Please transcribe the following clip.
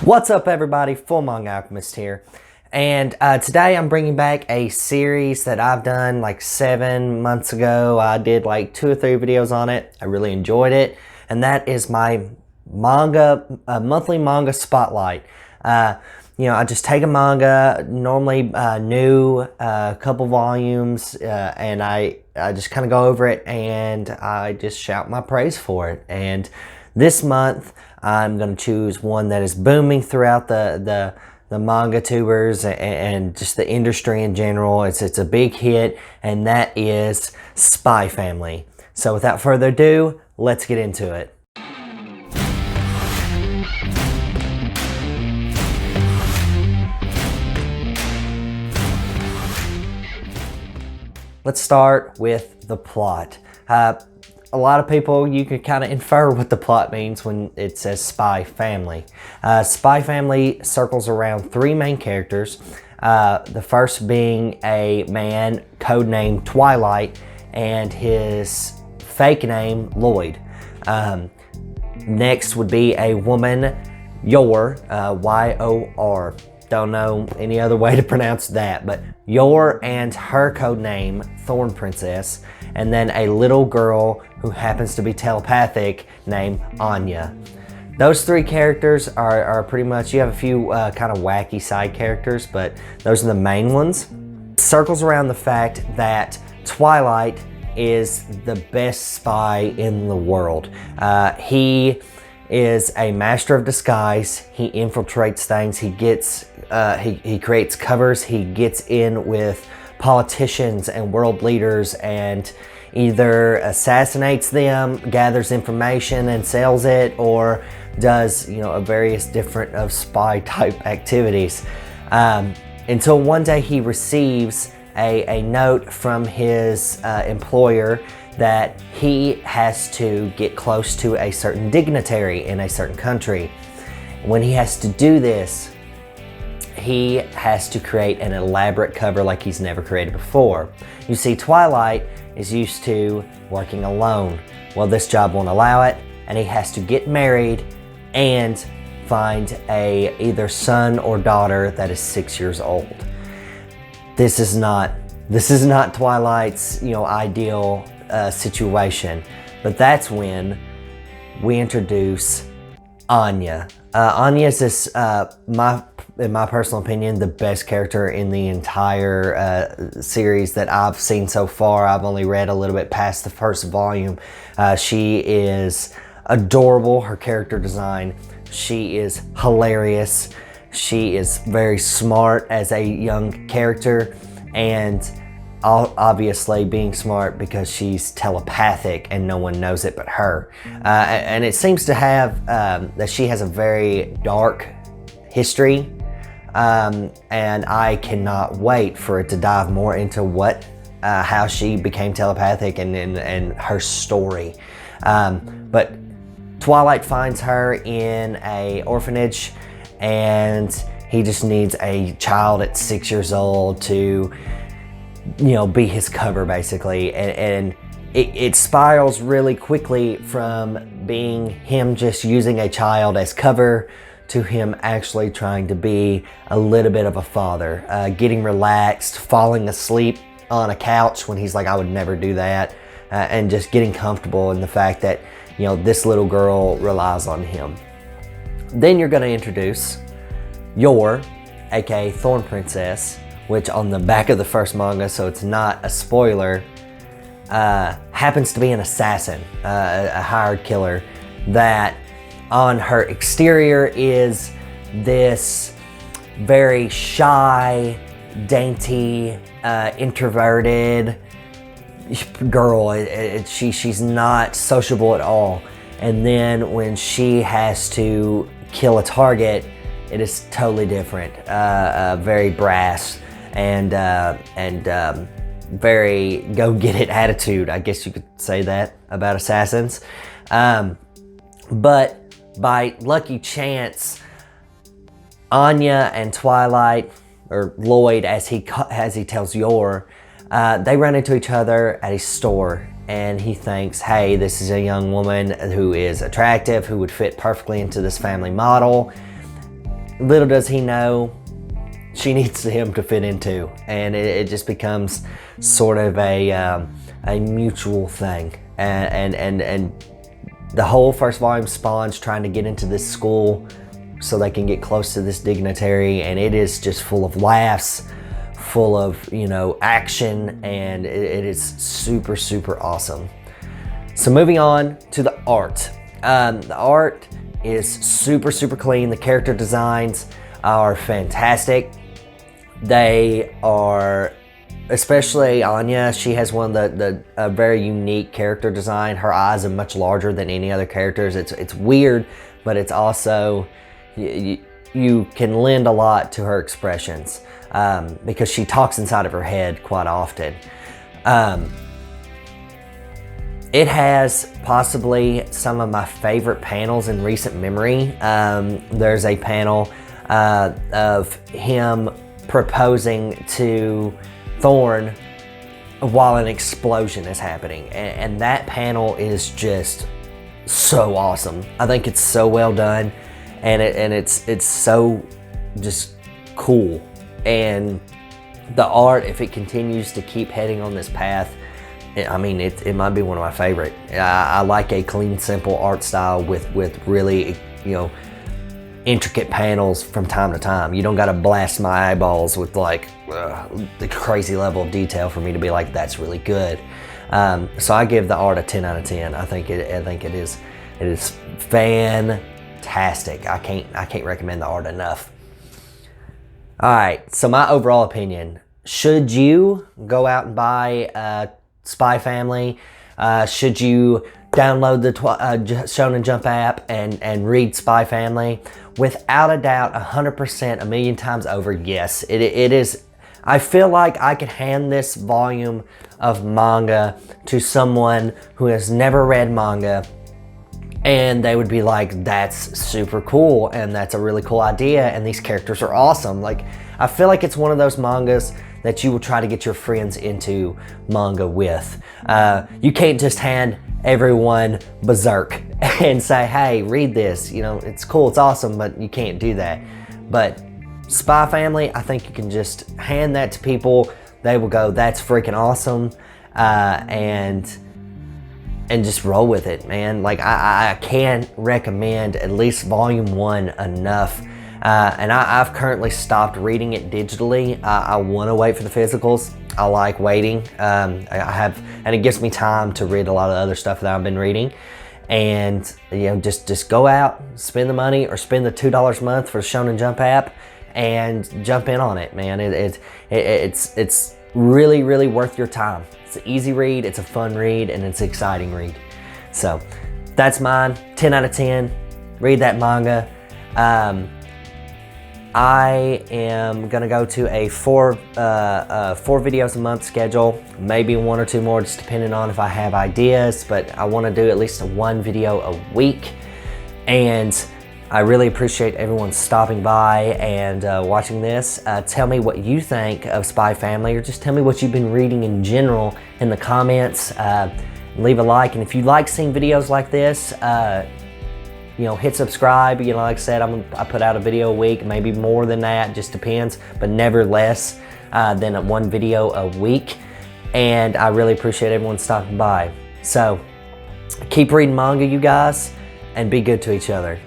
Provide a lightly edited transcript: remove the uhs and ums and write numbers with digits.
What's up, everybody? Full Manga Alchemist here, and today I'm bringing back a series that I've done like 7 months ago. I did like 2 or 3 videos on it. I really enjoyed it, and that is my monthly manga spotlight. I just take a manga, normally new, couple volumes, and I just kind of go over it and I just shout my praise for it. And this month, I'm going to choose one that is booming throughout the manga tubers and just the industry in general. It's a big hit, and that is Spy Family. So without further ado, let's get into it. Let's start with the plot. A lot of people, you can kind of infer what the plot means when it says Spy Family. Spy Family circles around 3 main characters. The first being a man codenamed Twilight and his fake name Lloyd. Next would be a woman, Yor, Y-O-R. Don't know any other way to pronounce that, but Yor and her code name Thorn Princess, and then a little girl who happens to be telepathic named Anya. Those 3 characters are pretty much, you have a few kind of wacky side characters, but those are the main ones. Circles around the fact that Twilight is the best spy in the world. He is a master of disguise. He infiltrates things. He creates covers. He gets in with politicians and world leaders and either assassinates them, gathers information and sells it, or does a various different of spy type activities. Until one day he receives a note from his employer that he has to get close to a certain dignitary in a certain country. When he has to do this, he has to create an elaborate cover like he's never created before. You see, Twilight is used to working alone. Well, this job won't allow it, and he has to get married and find a either son or daughter that is 6 years old. This is not Twilight's ideal situation, but that's when we introduce Anya. Anya is this, in my personal opinion, the best character in the entire series that I've seen so far. I've only read a little bit past the first volume. She is adorable, her character design. She is hilarious. She is very smart as a young character, and obviously being smart because she's telepathic and no one knows it but her. And it seems to have that she has a very dark history, and I cannot wait for it to dive more into how she became telepathic and her story. But Twilight finds her in a orphanage, and he just needs a child at 6 years old to be his cover, basically, and it spirals really quickly from being him just using a child as cover to him actually trying to be a little bit of a father, getting relaxed, falling asleep on a couch when he's like, I would never do that, and just getting comfortable in the fact that this little girl relies on him. Then you're going to introduce Yor, aka Thorn Princess, which on the back of the first manga, so it's not a spoiler, happens to be an assassin, a hired killer, that on her exterior is this very shy, dainty, introverted girl. She's not sociable at all. And then when she has to kill a target, it is totally different, very brass, and very go-get-it attitude. I guess you could say that about assassins. But by lucky chance, Anya and Twilight, or Lloyd as he tells Yor, they run into each other at a store, and he thinks, hey, this is a young woman who is attractive, who would fit perfectly into this family model. little does he know, she needs him to fit into, and it just becomes sort of a mutual thing. And the whole first volume spawns trying to get into this school so they can get close to this dignitary, and it is just full of laughs, full of, you know, action, and it is super, super awesome. So moving on to the art. The art is super, super clean. The character designs are fantastic. They are, especially Anya, she has one of the very unique character design. Her eyes are much larger than any other characters. It's weird, but it's also, you can lend a lot to her expressions because she talks inside of her head quite often. It has possibly some of my favorite panels in recent memory. There's a panel of him proposing to Thorn while an explosion is happening, and that panel is just so awesome. I think it's so well done, and it's so just cool. And the art, if it continues to keep heading on this path, I mean, it might be one of my favorite. I like a clean, simple art style with really, you know, intricate panels from time to time. You don't got to blast my eyeballs with like the crazy level of detail for me to be like, that's really good. So I give the art a 10 out of 10. I think it is fantastic. I can't recommend the art enough. All right, so my overall opinion: should you go out and buy Spy Family? Should you download the Shonen Jump app and read Spy Family? Without a doubt, 100%, a million times over, yes. It is. I feel like I could hand this volume of manga to someone who has never read manga, and they would be like, that's super cool, and that's a really cool idea, and these characters are awesome. Like, I feel like it's one of those mangas that you will try to get your friends into manga with. You can't just hand everyone Berserk and say, hey, read this. You know, it's cool, it's awesome, but you can't do that. But Spy Family, I think you can just hand that to people. They will go, that's freaking awesome, and just roll with it, man. Like, I can't recommend at least volume 1 enough. And I've currently stopped reading it digitally. I want to wait for the physicals. I like waiting. And it gives me time to read a lot of other stuff that I've been reading. And, you know, just go out, spend the money, or spend the $2 a month for the Shonen Jump app and jump in on it, man. It's really, really worth your time. It's an easy read, it's a fun read, and it's an exciting read. So that's mine, 10 out of 10. Read that manga. I am gonna go to a four videos a month schedule, maybe 1 or 2 more, just depending on if I have ideas, but I wanna do at least 1 video a week. And I really appreciate everyone stopping by and watching this. Tell me what you think of Spy Family, or just tell me what you've been reading in general in the comments. Leave a like, and if you like seeing videos like this, you know, hit subscribe. You know, like I said, I put out a video a week, maybe more than that, just depends, but never less than 1 video a week. And I really appreciate everyone stopping by. So keep reading manga, you guys, and be good to each other.